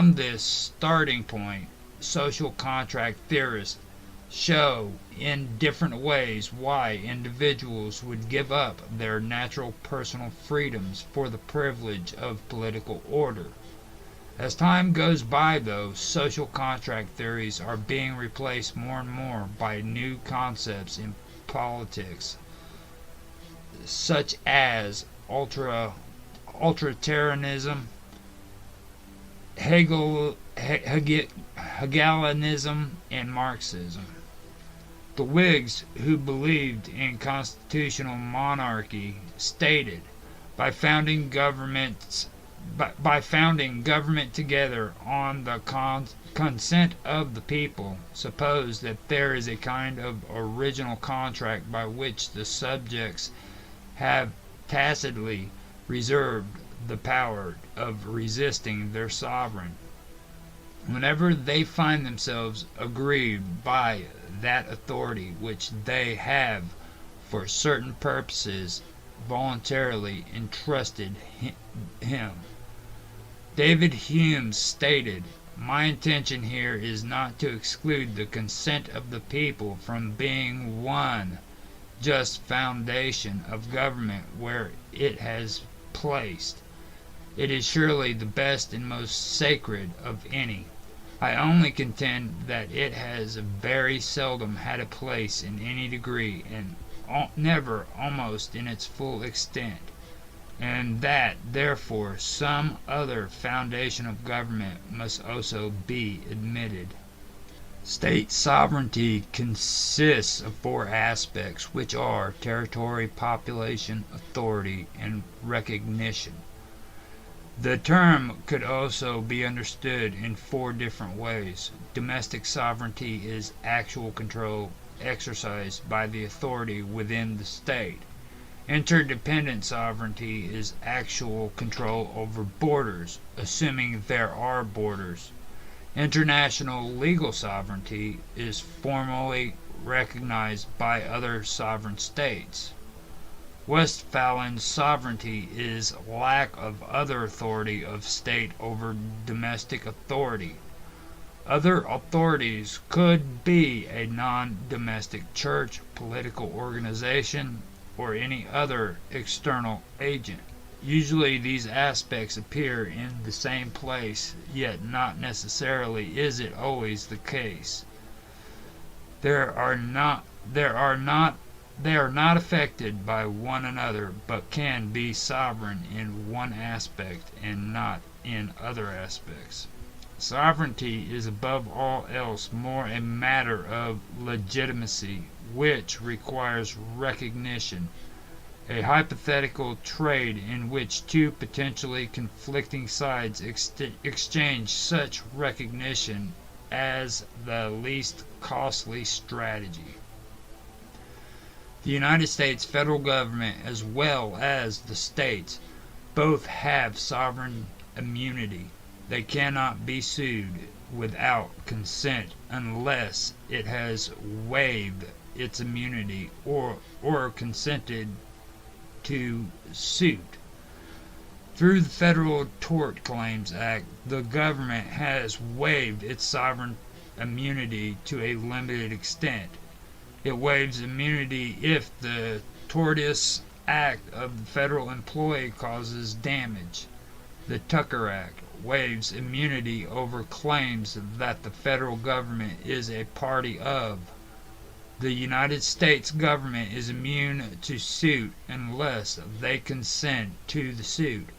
From this starting point, social contract theorists show in different ways why individuals would give up their natural personal freedoms for the privilege of political order. As time goes by, though, social contract theories are being replaced more and more by new concepts in politics, such as utilitarianism, Hegelianism, and Marxism. The Whigs, who believed in constitutional monarchy, stated, by founding government together on the consent of the people, suppose that there is a kind of original contract by which the subjects have tacitly reserved the power of resisting their sovereign whenever they find themselves aggrieved by that authority which they have for certain purposes voluntarily entrusted him. David Hume stated, "My intention here is not to exclude the consent of the people from being one just foundation of government where it has placed. It is surely the best and most sacred of any. I only contend that it has very seldom had a place in any degree, and never almost in its full extent, and that therefore some other foundation of government must also be admitted." State sovereignty consists of four aspects, which are territory, population, authority, and recognition. The term could also be understood in four different ways. Domestic sovereignty is actual control exercised by the authority within the state. Interdependent sovereignty is actual control over borders, assuming there are borders. International legal sovereignty is formally recognized by other sovereign states. Westphalian sovereignty is lack of other authority of state over domestic authority. Other authorities could be a non-domestic church, political organization, or any other external agent. Usually these aspects appear in the same place, yet not necessarily is it always the case. They are not affected by one another, but can be sovereign in one aspect and not in other aspects. Sovereignty is above all else more a matter of legitimacy, which requires recognition. A hypothetical trade in which two potentially conflicting sides exchange such recognition as the least costly strategy. The United States federal government, as well as the states, both have sovereign immunity. They cannot be sued without consent unless it has waived its immunity or consented to suit. Through the Federal Tort Claims Act, the government has waived its sovereign immunity to a limited extent. It waives immunity if the tortious act of the federal employee causes damage. The Tucker Act waives immunity over claims that the federal government is a party of. The United States government is immune to suit unless they consent to the suit.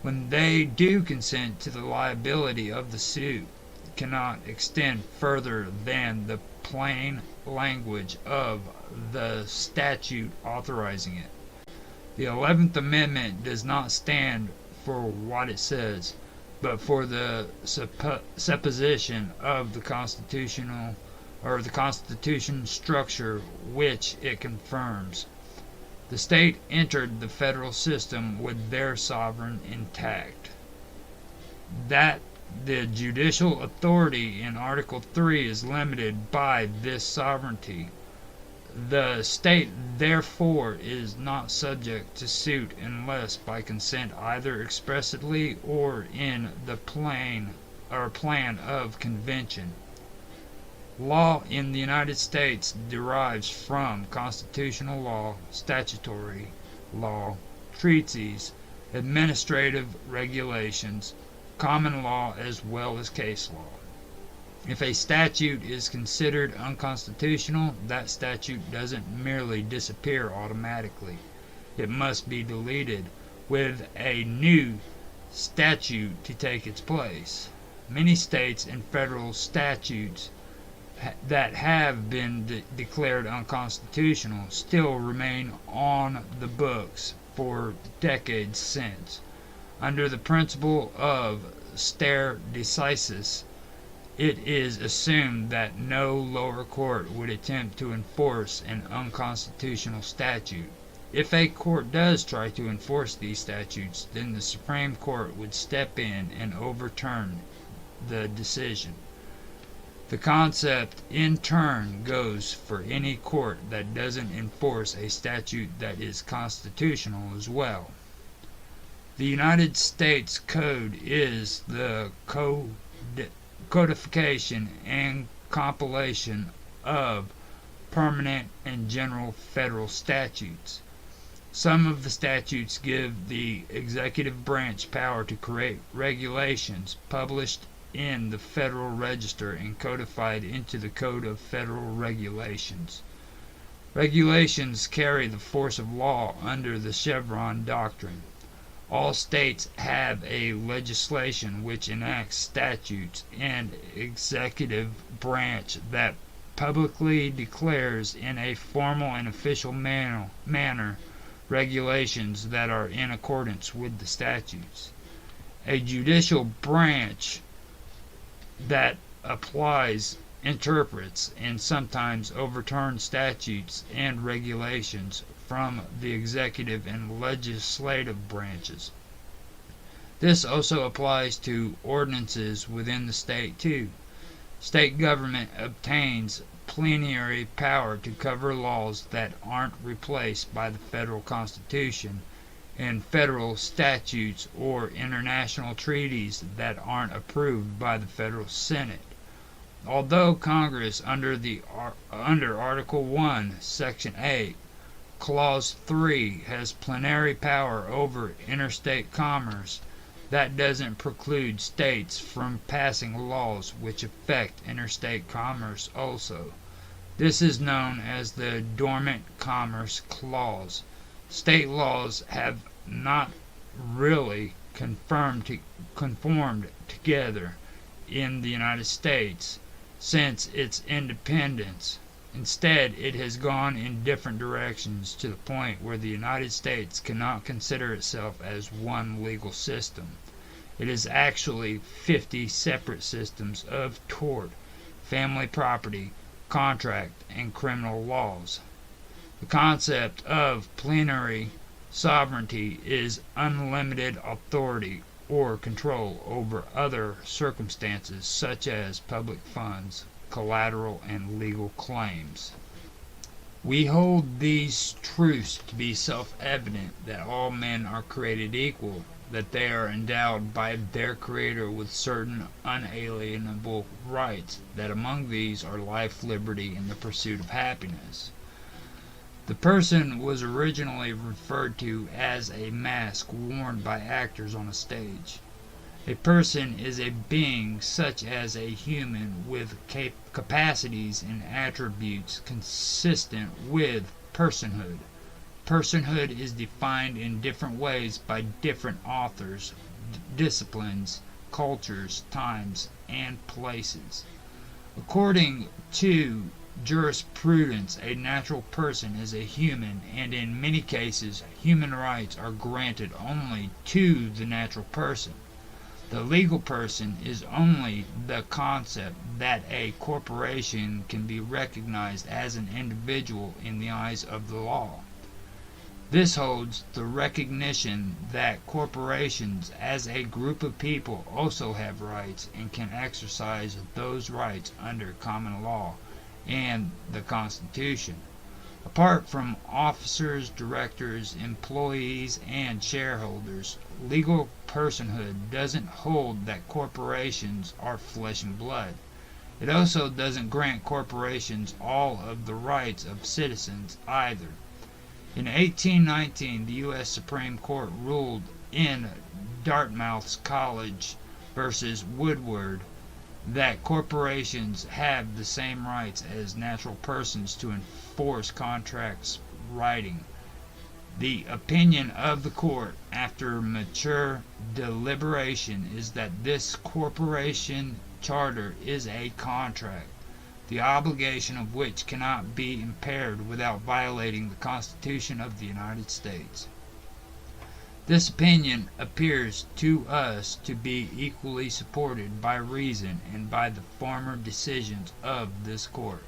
When they do consent to the liability of the suit, cannot extend further than the plain language of the statute authorizing it. The 11th Amendment does not stand for what it says, but for the supposition of the constitutional or the Constitution structure which it confirms. The state entered the federal system with their sovereign intact. That the judicial authority in Article 3 is limited by this sovereignty. The state, therefore, is not subject to suit unless by consent either expressly or in the plane plan of convention. Law in the United States derives from constitutional law, statutory law, treaties, administrative regulations, common law, as well as case law. If a statute is considered unconstitutional, that statute doesn't merely disappear automatically. It must be deleted, with a new statute to take its place. Many states and federal statutes that have been declared unconstitutional still remain on the books for decades since. Under the principle of stare decisis, it is assumed that no lower court would attempt to enforce an unconstitutional statute. If a court does try to enforce these statutes, then the Supreme Court would step in and overturn the decision. The concept in turn goes for any court that doesn't enforce a statute that is constitutional as well. The United States Code is the codification and compilation of permanent and general federal statutes. Some of the statutes give the executive branch power to create regulations published in the Federal Register and codified into the Code of Federal Regulations. Regulations carry the force of law under the Chevron doctrine. All states have a legislation which enacts statutes and executive branch that publicly declares in a formal and official manner regulations that are in accordance with the statutes. A judicial branch that applies, interprets, and sometimes overturns statutes and regulations from the executive and legislative branches. This also applies to ordinances within the state too. State government obtains plenary power to cover laws that aren't replaced by the federal Constitution and federal statutes or international treaties that aren't approved by the federal Senate. Although Congress under Article 1, Section 8, Clause 3 has plenary power over interstate commerce, that doesn't preclude states from passing laws which affect interstate commerce also. This is known as the Dormant Commerce Clause. State laws have not really conformed together in the United States since its independence. Instead, it has gone in different directions to the point where the United States cannot consider itself as one legal system. It is actually 50 separate systems of tort, family property, contract, and criminal laws. The concept of plenary sovereignty is unlimited authority or control over other circumstances such as public funds, collateral, and legal claims. We hold these truths to be self-evident, that all men are created equal, that they are endowed by their Creator with certain unalienable rights, that among these are life, liberty, and the pursuit of happiness. The person was originally referred to as a mask worn by actors on a stage. A person is a being such as a human with capacities and attributes consistent with personhood. Personhood is defined in different ways by different authors, disciplines, cultures, times, and places. According to jurisprudence, a natural person is a human, and in many cases, human rights are granted only to the natural person. The legal person is only the concept that a corporation can be recognized as an individual in the eyes of the law. This holds the recognition that corporations as a group of people also have rights and can exercise those rights under common law and the Constitution. Apart from officers, directors, employees, and shareholders, legal personhood doesn't hold that corporations are flesh and blood. It also doesn't grant corporations all of the rights of citizens either. In 1819, the U.S. Supreme Court ruled in Dartmouth College versus Woodward that corporations have the same rights as natural persons to enforce contracts writing. The opinion of the court, after mature deliberation, is that this corporation charter is a contract, the obligation of which cannot be impaired without violating the Constitution of the United States. This opinion appears to us to be equally supported by reason and by the former decisions of this court.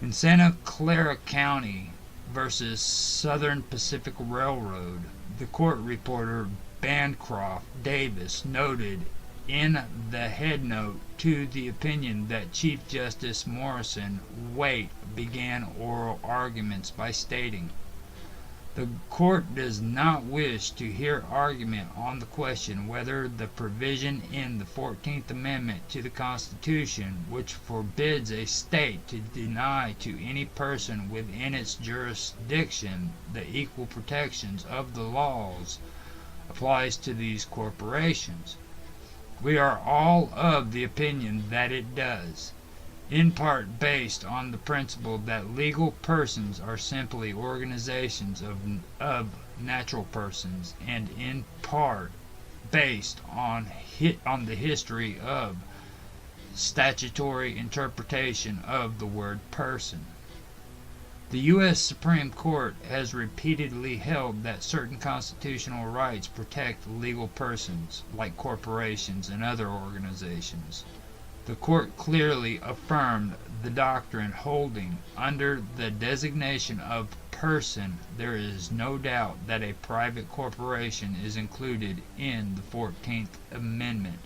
In Santa Clara County versus Southern Pacific Railroad, the court reporter Bancroft Davis noted in the headnote to the opinion that Chief Justice Morrison Waite began oral arguments by stating, "The court does not wish to hear argument on the question whether the provision in the 14th Amendment to the Constitution, which forbids a state to deny to any person within its jurisdiction the equal protections of the laws, applies to these corporations. We are all of the opinion that it does, in part based on the principle that legal persons are simply organizations of natural persons, and in part based on the history of statutory interpretation of the word person. The U.S. Supreme Court has repeatedly held that certain constitutional rights protect legal persons, like corporations and other organizations. The court clearly affirmed the doctrine, holding, under the designation of person, there is no doubt that a private corporation is included in the 14th Amendment.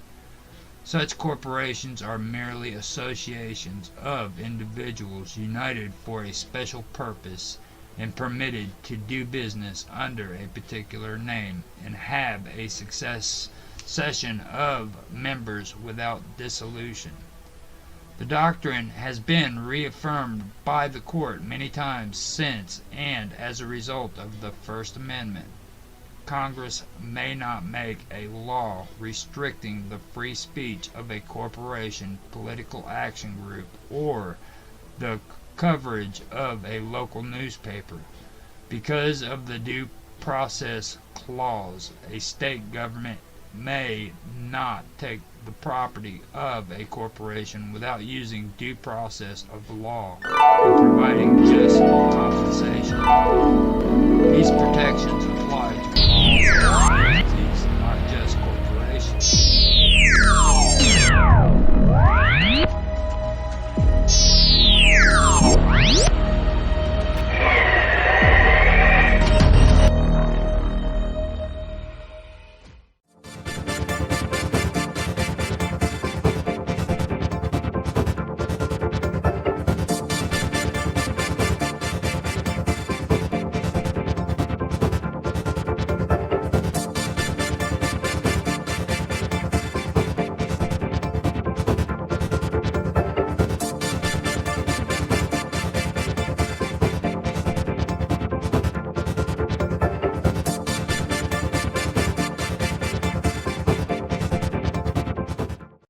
Such corporations are merely associations of individuals united for a special purpose and permitted to do business under a particular name and have a succession of members without dissolution. The doctrine has been reaffirmed by the court many times since, and as a result of the First Amendment, Congress may not make a law restricting the free speech of a corporation, political action group, or the coverage of a local newspaper. Because of the Due Process Clause, a state government may not take the property of a corporation without using due process of the law and providing just compensation. These protections apply to all